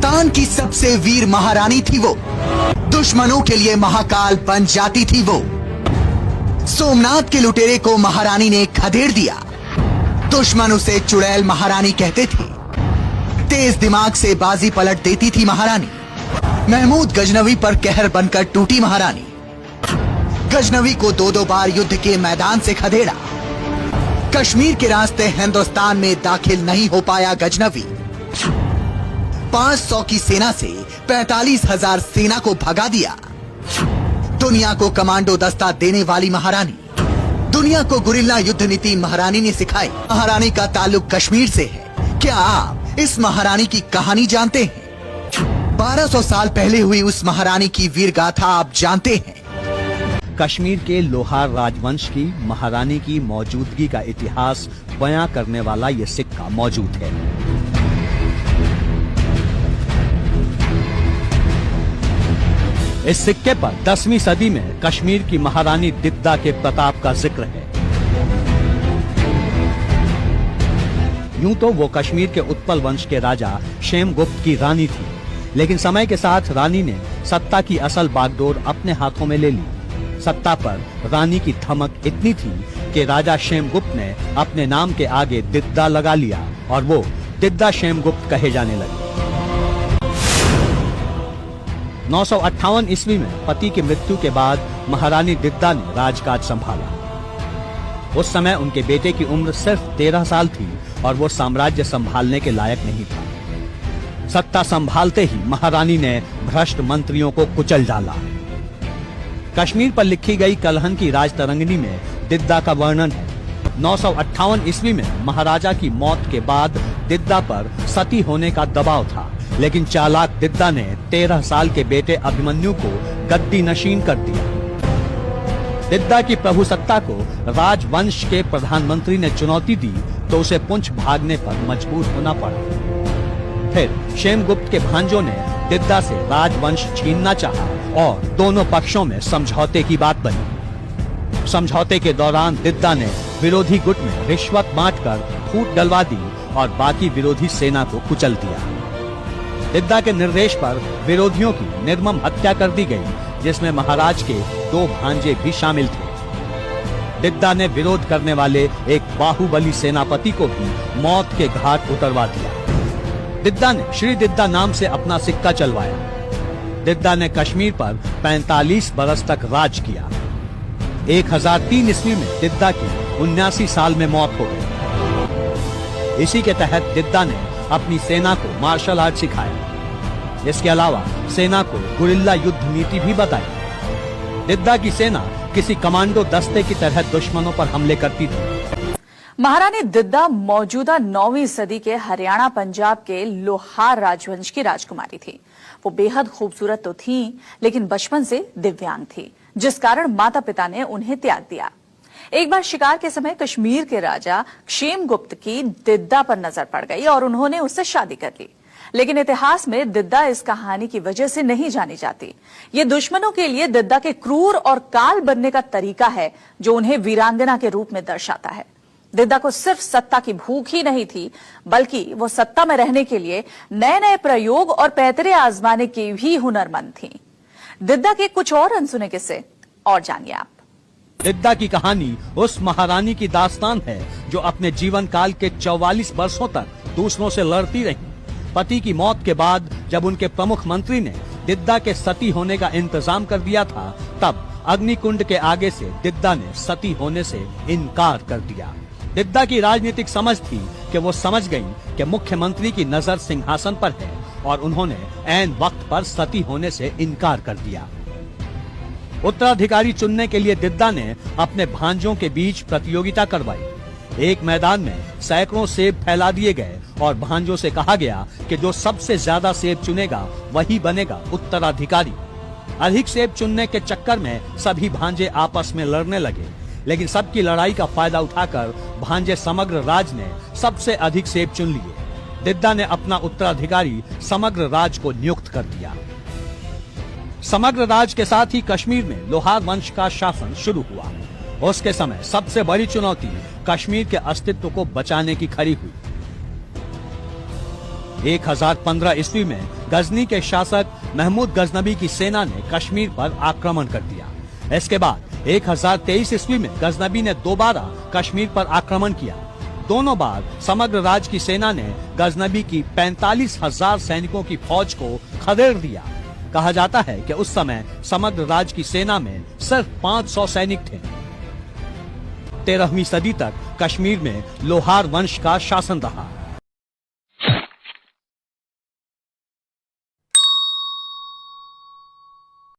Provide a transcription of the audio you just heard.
हिंदुस्तान की सबसे वीर महारानी थी वो, दुश्मनों के लिए महाकाल बन जाती थी वो। सोमनाथ के लुटेरे को महारानी ने खदेड़ दिया, दुश्मन उसे चुड़ैल महारानी कहते थे। तेज दिमाग से बाजी पलट देती थी महारानी। महमूद गजनवी पर कहर बनकर टूटी महारानी। गजनवी को दो बार युद्ध के मैदान से खदेड़ा। कश्मीर के रास्ते हिंदुस्तान में दाखिल नहीं हो पाया गजनवी। 500 की सेना से 45,000 सेना को भगा दिया। दुनिया को कमांडो दस्ता देने वाली महारानी, दुनिया को गुरिल्ला युद्ध नीति महारानी ने सिखाई। महारानी का ताल्लुक कश्मीर से है। क्या आप इस महारानी की कहानी जानते हैं? 1200 साल पहले हुई उस महारानी की वीर गाथा आप जानते हैं? कश्मीर के लोहार राजवंश की महारानी की मौजूदगी का इतिहास बयां करने वाला ये सिक्का मौजूद है। इस सिक्के पर 10वीं सदी में कश्मीर की महारानी दिद्दा के प्रताप का जिक्र है। यूं तो वो कश्मीर के उत्पल वंश के राजा क्षेमगुप्त की रानी थी, लेकिन समय के साथ रानी ने सत्ता की असल बागडोर अपने हाथों में ले ली। सत्ता पर रानी की धमक इतनी थी कि राजा क्षेमगुप्त ने अपने नाम के आगे दिद्दा लगा लिया और वो दिद्दा क्षेमगुप्त कहे जाने लगे। 958 ईस्वी में पति की मृत्यु के बाद महारानी दिद्दा ने राजकाज संभाला। उस समय उनके बेटे की उम्र सिर्फ 13 साल थी और वो साम्राज्य संभालने के लायक नहीं था। सत्ता संभालते ही महारानी ने भ्रष्ट मंत्रियों को कुचल डाला। कश्मीर पर लिखी गई कलहन की राजतरंगिनी में दिद्दा का वर्णन है। 958 ईस्वी में महाराजा की मौत के बाद दिद्दा पर सती होने का दबाव था, लेकिन चालाक दिद्दा ने 13 साल के बेटे अभिमन्यु को गद्दी नशीन कर दिया। दिद्दा की प्रभुसत्ता को राजवंश के प्रधानमंत्री ने चुनौती दी तो उसे पुंछ भागने पर मजबूर होना पड़ा। फिर क्षेमगुप्त के भांजों ने दिद्दा से राजवंश छीनना चाहा और दोनों पक्षों में समझौते की बात बनी। समझौते के दौरान दिद्दा ने विरोधी गुट में रिश्वत बांटकर फूट डलवा दी और बाकी विरोधी सेना को कुचल दिया। दिद्दा के निर्देश पर विरोधियों की निर्मम हत्या कर दी गई, जिसमें महाराज के 2 भांजे भी शामिल थे। दिद्दा ने विरोध करने वाले एक बाहुबली सेनापति को भी मौत के घाट उतरवा दिया। दिद्दा ने श्री दिद्दा नाम से अपना सिक्का चलवाया। दिद्दा ने कश्मीर पर 45 बरस तक राज किया। 1003 ईस्वी में दिद्दा की 79 साल में मौत हो गई। इसी के तहत दिद्दा ने अपनी सेना को मार्शल आर्ट सिखाया। इसके अलावा सेना को गुरिल्ला युद्ध नीति भी बताई। दिद्दा की सेना किसी कमांडो दस्ते की तरह दुश्मनों पर हमले करती थी। महारानी दिद्दा मौजूदा 9वीं सदी के हरियाणा पंजाब के लोहार राजवंश की राजकुमारी थी। वो बेहद खूबसूरत तो थी, लेकिन बचपन से दिव्यांग थी, जिस कारण माता पिता ने उन्हें त्याग दिया। एक बार शिकार के समय कश्मीर के राजा क्षेमगुप्त की दिद्दा पर नजर पड़ गई और उन्होंने उससे शादी कर ली। लेकिन इतिहास में दिद्दा इस कहानी की वजह से नहीं जानी जाती। ये दुश्मनों के लिए दिद्दा के क्रूर और काल बनने का तरीका है, जो उन्हें वीरांगना के रूप में दर्शाता है। दिद्दा को सिर्फ सत्ता की भूख ही नहीं थी, बल्कि वो सत्ता में रहने के लिए नए नए प्रयोग और पैतरे आजमाने की भी हुनरमंद थी। दिद्दा के कुछ और अनसुने किस्से और जानिए आप। दिद्दा की कहानी उस महारानी की दास्तान है जो अपने जीवन काल के 44 वर्षों तक दूसरों से लड़ती रही। पति की मौत के बाद जब उनके प्रमुख मंत्री ने दिद्दा के सती होने का इंतजाम कर दिया था, तब अग्निकुंड के आगे से दिद्दा ने सती होने से इनकार कर दिया। दिद्दा की राजनीतिक समझ थी कि वो समझ गई कि मुख्यमंत्री की नजर सिंहासन पर है और उन्होंने ऐन वक्त पर सती होने से इनकार कर दिया। उत्तराधिकारी चुनने के लिए दिद्दा ने अपने भांजों के बीच प्रतियोगिता करवाई। एक मैदान में सैकड़ों सेब फैला दिए गए और भांजों से कहा गया कि जो सबसे ज्यादा सेब चुनेगा वही बनेगा उत्तराधिकारी। अधिक सेब चुनने के चक्कर में सभी भांजे आपस में लड़ने लगे, लेकिन सबकी लड़ाई का फायदा उठाकर भांजे समग्र राज ने सबसे अधिक सेब चुन लिए। दिद्दा ने अपना उत्तराधिकारी समग्र राज को नियुक्त कर दिया। समग्र राज के साथ ही कश्मीर में लोहार वंश का शासन शुरू हुआ। उसके समय सबसे बड़ी चुनौती कश्मीर के अस्तित्व को बचाने की खड़ी हुई। 1015 ईस्वी में गजनी के शासक महमूद गजनबी की सेना ने कश्मीर पर आक्रमण कर दिया। इसके बाद 1023 ईस्वी में गजनबी ने दोबारा कश्मीर पर आक्रमण किया। दोनों बार समग्र राज की सेना ने गजनबी की 45,000 सैनिकों की फौज को खदेड़ दिया। कहा जाता है कि उस समय समग्र राज की सेना में सिर्फ 500 सैनिक थे। 13वीं सदी तक कश्मीर में लोहार वंश का शासन रहा।